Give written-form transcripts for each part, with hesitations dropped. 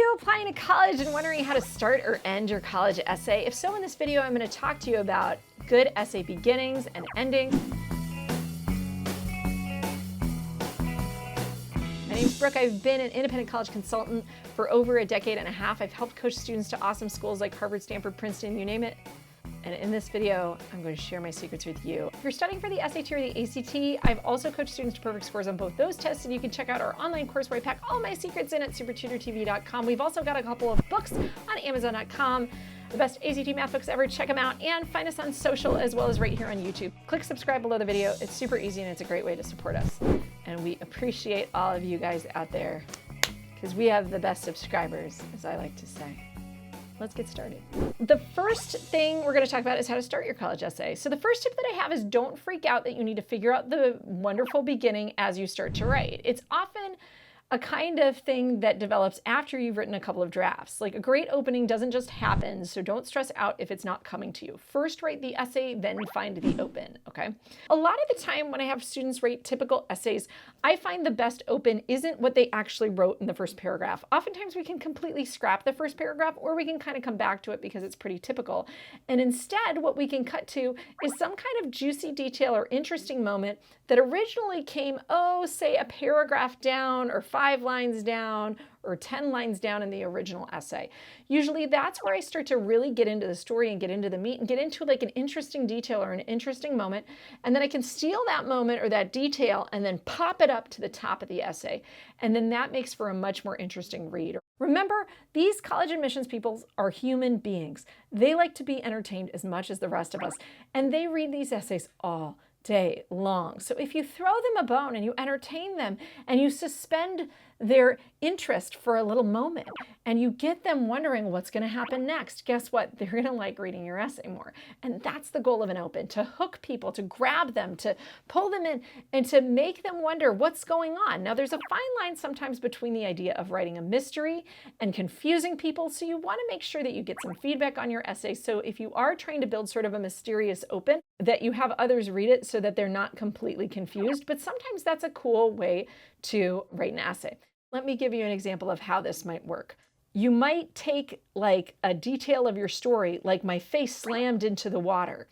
you applying to college and wondering how to start or end your college essay? If so, in this video, I'm going to talk to you about good essay beginnings and endings. My name's Brooke. I've been an independent college consultant for over a decade and a half. I've helped coach students to awesome schools like Harvard, Stanford, Princeton, you name it. And in this video, I'm going to share my secrets with you. If you're studying for the SAT or the ACT, I've also coached students to perfect scores on both those tests, and you can check out our online course where I pack all my secrets in at SupertutorTV.com. We've also got a couple of books on Amazon.com, the best ACT math books ever. Check them out, and find us on social as well as right here on YouTube. Click subscribe below the video. It's super easy, and it's a great way to support us. And we appreciate all of you guys out there because we have the best subscribers, as I like to say. Let's get started. The first thing we're going to talk about is how to start your college essay. So the first tip that I have is don't freak out that you need to figure out the wonderful beginning as you start to write. It's often a kind of thing that develops after you've written a couple of drafts. Like a great opening doesn't just happen, so don't stress out if it's not coming to you. First write the essay, then find the open, okay? A lot of the time when I have students write typical essays, I find the best open isn't what they actually wrote in the first paragraph. Oftentimes we can completely scrap the first paragraph, or we can kind of come back to it because it's pretty typical. And instead, what we can cut to is some kind of juicy detail or interesting moment that originally came, say a paragraph down or 5 lines down or 10 lines down in the original essay. Usually that's where I start to really get into the story and get into the meat and get into like an interesting detail or an interesting moment. And then I can steal that moment or that detail and then pop it up to the top of the essay. And then that makes for a much more interesting read. Remember, these college admissions people are human beings. They like to be entertained as much as the rest of us. And they read these essays all day long. So if you throw them a bone and you entertain them and you suspend their interest for a little moment and you get them wondering what's going to happen next, guess what? They're going to like reading your essay more. And that's the goal of an open, to hook people, to grab them, to pull them in, and to make them wonder what's going on. Now, there's a fine line sometimes between the idea of writing a mystery and confusing people, so you want to make sure that you get some feedback on your essay. So if you are trying to build sort of a mysterious open, that you have others read it so that they're not completely confused. But sometimes that's a cool way to write an essay. Let me give you an example of how this might work. You might take like a detail of your story, like my face slammed into the water.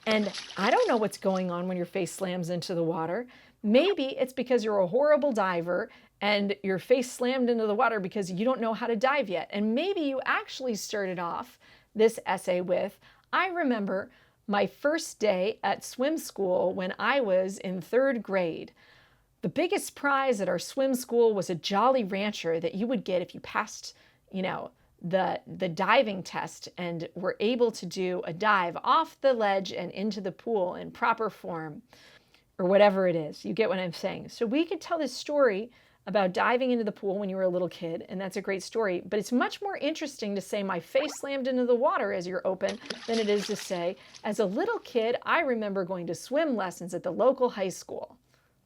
And I don't know what's going on when your face slams into the water. Maybe it's because you're a horrible diver and your face slammed into the water because you don't know how to dive yet. And maybe you actually started off this essay with, I remember my first day at swim school when I was in 3rd grade. The biggest prize at our swim school was a Jolly Rancher that you would get if you passed, the diving test and were able to do a dive off the ledge and into the pool in proper form, or whatever it is. You get what I'm saying. So we could tell this story about diving into the pool when you were a little kid, and that's a great story, but it's much more interesting to say my face slammed into the water as you're open than it is to say, as a little kid, I remember going to swim lessons at the local high school.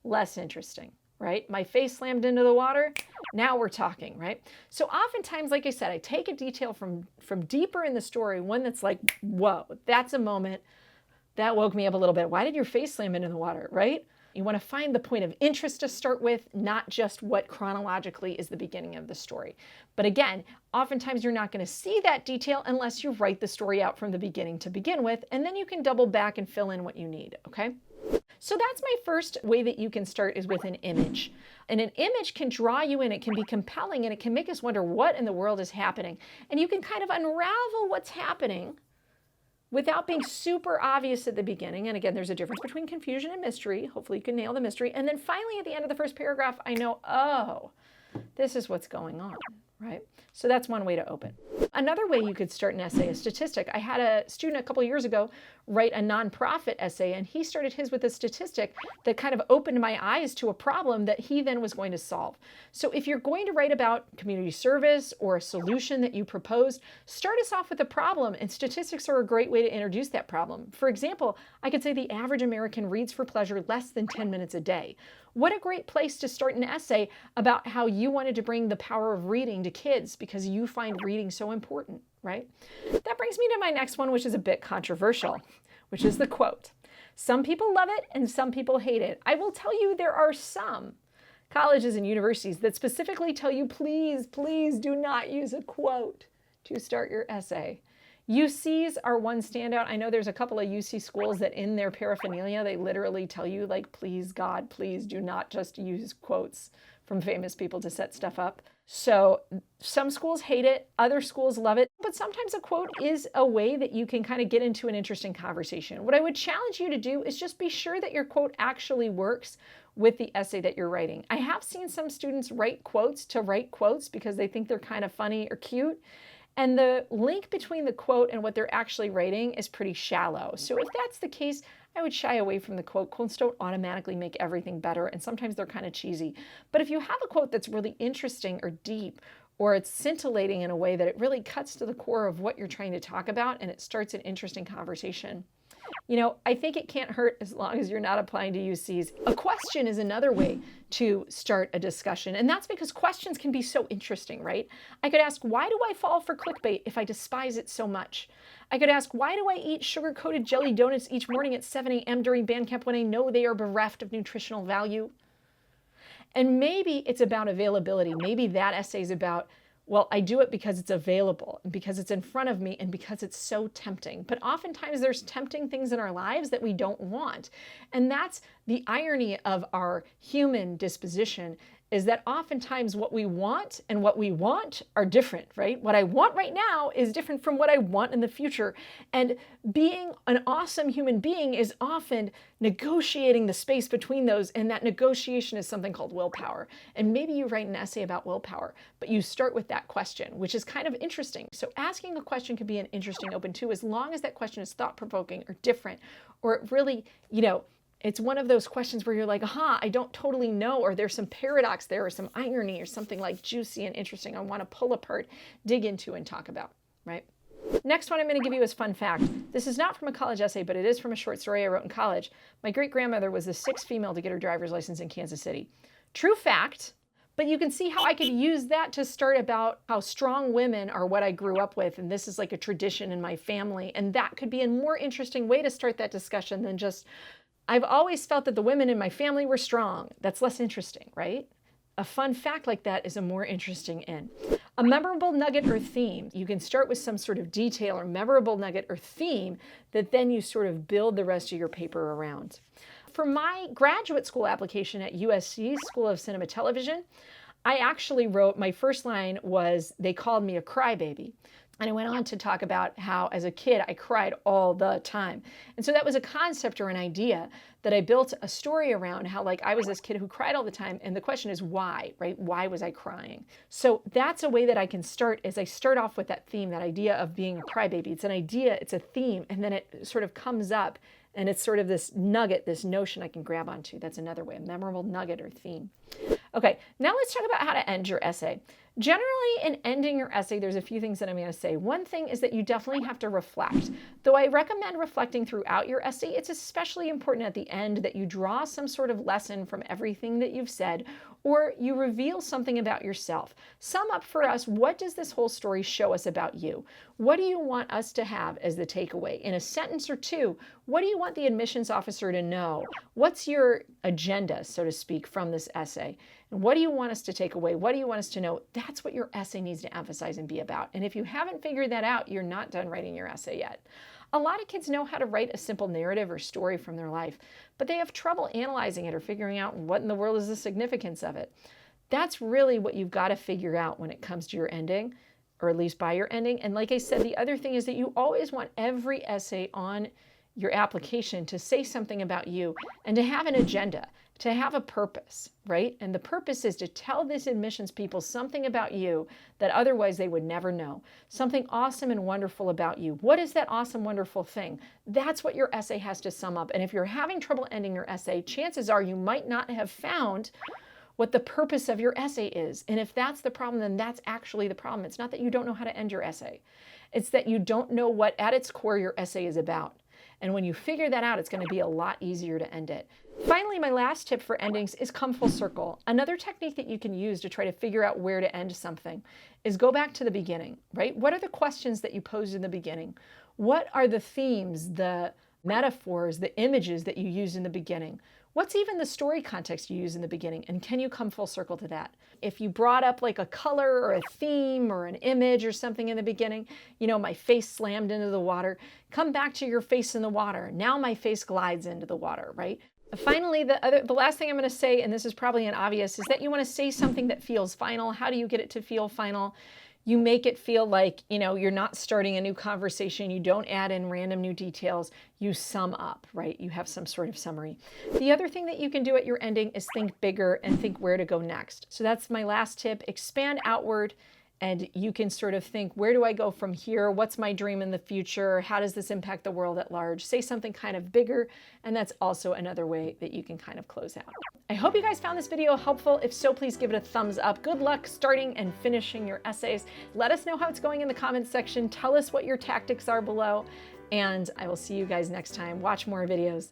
Less interesting, right? My face slammed into the water. Now we're talking, right? So oftentimes, like I said, I take a detail from deeper in the story, one that's like, whoa, that's a moment that woke me up a little bit. Why did your face slam into the water, right? You want to find the point of interest to start with, not just what chronologically is the beginning of the story. But again, oftentimes you're not going to see that detail unless you write the story out from the beginning to begin with, and then you can double back and fill in what you need, okay? So that's my first way that you can start, is with an image. And an image can draw you in, it can be compelling, and it can make us wonder what in the world is happening. And you can kind of unravel what's happening without being super obvious at the beginning. And again, there's a difference between confusion and mystery. Hopefully you can nail the mystery. And then finally at the end of the first paragraph, I know, oh, this is what's going on, right? So that's one way to open. Another way you could start an essay is statistic. I had a student a couple years ago write a nonprofit essay, and he started his with a statistic that kind of opened my eyes to a problem that he then was going to solve. So if you're going to write about community service or a solution that you proposed, start us off with a problem, and statistics are a great way to introduce that problem. For example, I could say the average American reads for pleasure less than 10 minutes a day. What a great place to start an essay about how you wanted to bring the power of reading to kids because you find reading so important, right? That brings me to my next one, which is a bit controversial, which is the quote. Some people love it and some people hate it. I will tell you there are some colleges and universities that specifically tell you, please, please do not use a quote to start your essay. UCs are one standout. I know there's a couple of UC schools that in their paraphernalia, they literally tell you, like, please, God, please do not just use quotes from famous people to set stuff up. So some schools hate it, other schools love it, but sometimes a quote is a way that you can kind of get into an interesting conversation. What I would challenge you to do is just be sure that your quote actually works with the essay that you're writing. I have seen some students write quotes to write quotes because they think they're kind of funny or cute. And the link between the quote and what they're actually writing is pretty shallow. So if that's the case, I would shy away from the quote. Quotes don't automatically make everything better, and sometimes they're kind of cheesy. But if you have a quote that's really interesting or deep, or it's scintillating in a way that it really cuts to the core of what you're trying to talk about and it starts an interesting conversation, you know, I think it can't hurt as long as you're not applying to UCs. A question is another way to start a discussion, and that's because questions can be so interesting, right? I could ask, why do I fall for clickbait if I despise it so much? I could ask, why do I eat sugar-coated jelly donuts each morning at 7 a.m. during band camp when I know they are bereft of nutritional value? And maybe it's about availability. Maybe that essay is about, well, I do it because it's available, and because it's in front of me, and because it's so tempting. But oftentimes there's tempting things in our lives that we don't want. And that's the irony of our human disposition, is that oftentimes what we want and what we want are different, right? What I want right now is different from what I want in the future. And being an awesome human being is often negotiating the space between those, and that negotiation is something called willpower. And maybe you write an essay about willpower, but you start with that question, which is kind of interesting. So asking a question could be an interesting open too, as long as that question is thought-provoking or different, or it really, you know, it's one of those questions where you're like, aha, I don't totally know, or there's some paradox there, or some irony, or something like juicy and interesting I want to pull apart, dig into, and talk about, right? Next one I'm going to give you is fun fact. This is not from a college essay, but it is from a short story I wrote in college. My great-grandmother was the 6th female to get her driver's license in Kansas City. True fact, but you can see how I could use that to start about how strong women are what I grew up with, and this is like a tradition in my family, and that could be a more interesting way to start that discussion than just, I've always felt that the women in my family were strong. That's less interesting, right? A fun fact like that is a more interesting in. A memorable nugget or theme. You can start with some sort of detail or memorable nugget or theme that then you sort of build the rest of your paper around. For my graduate school application at USC School of Cinema Television, I actually wrote, my first line was, they called me a crybaby. And I went on to talk about how as a kid I cried all the time. And so that was a concept or an idea that I built a story around, how like I was this kid who cried all the time. And the question is why, right? Why was I crying? So that's a way that I can start, is I start off with that theme, that idea of being a crybaby. It's an idea, it's a theme, and then it sort of comes up and it's sort of this nugget, this notion I can grab onto. That's another way, a memorable nugget or theme. Okay, now let's talk about how to end your essay. Generally, in ending your essay, there's a few things that I'm going to say. One thing is that you definitely have to reflect. Though I recommend reflecting throughout your essay, it's especially important at the end that you draw some sort of lesson from everything that you've said, or you reveal something about yourself. Sum up for us, what does this whole story show us about you? What do you want us to have as the takeaway? In a sentence or two, what do you want the admissions officer to know? What's your agenda, so to speak, from this essay? And what do you want us to take away? What do you want us to know? That's what your essay needs to emphasize and be about. And if you haven't figured that out, you're not done writing your essay yet. A lot of kids know how to write a simple narrative or story from their life, but they have trouble analyzing it or figuring out what in the world is the significance of it. That's really what you've got to figure out when it comes to your ending, or at least by your ending. And like I said, the other thing is that you always want every essay on your application to say something about you and to have an agenda, to have a purpose, right? And the purpose is to tell this admissions people something about you that otherwise they would never know. Something awesome and wonderful about you. What is that awesome, wonderful thing? That's what your essay has to sum up. And if you're having trouble ending your essay, chances are you might not have found what the purpose of your essay is. And if that's the problem, then that's actually the problem. It's not that you don't know how to end your essay. It's that you don't know what at its core your essay is about. And when you figure that out, it's going to be a lot easier to end it. Finally, my last tip for endings is come full circle. Another technique that you can use to try to figure out where to end something is go back to the beginning, right? What are the questions that you posed in the beginning? What are the themes, the metaphors, the images that you used in the beginning? What's even the story context you use in the beginning, and can you come full circle to that? If you brought up like a color or a theme or an image or something in the beginning, you know, my face slammed into the water, come back to your face in the water. Now my face glides into the water, right? Finally, the last thing I'm going to say, and this is probably an obvious, is that you want to say something that feels final. How do you get it to feel final? You make it feel like, you know, you're not starting a new conversation. You don't add in random new details. You sum up, right? You have some sort of summary. The other thing that you can do at your ending is think bigger and think where to go next. So that's my last tip. Expand outward, and you can sort of think, where do I go from here? What's my dream in the future? How does this impact the world at large? Say something kind of bigger, and that's also another way that you can kind of close out. I hope you guys found this video helpful. If so, please give it a thumbs up. Good luck starting and finishing your essays. Let us know how it's going in the comments section. Tell us what your tactics are below, and I will see you guys next time. Watch more videos.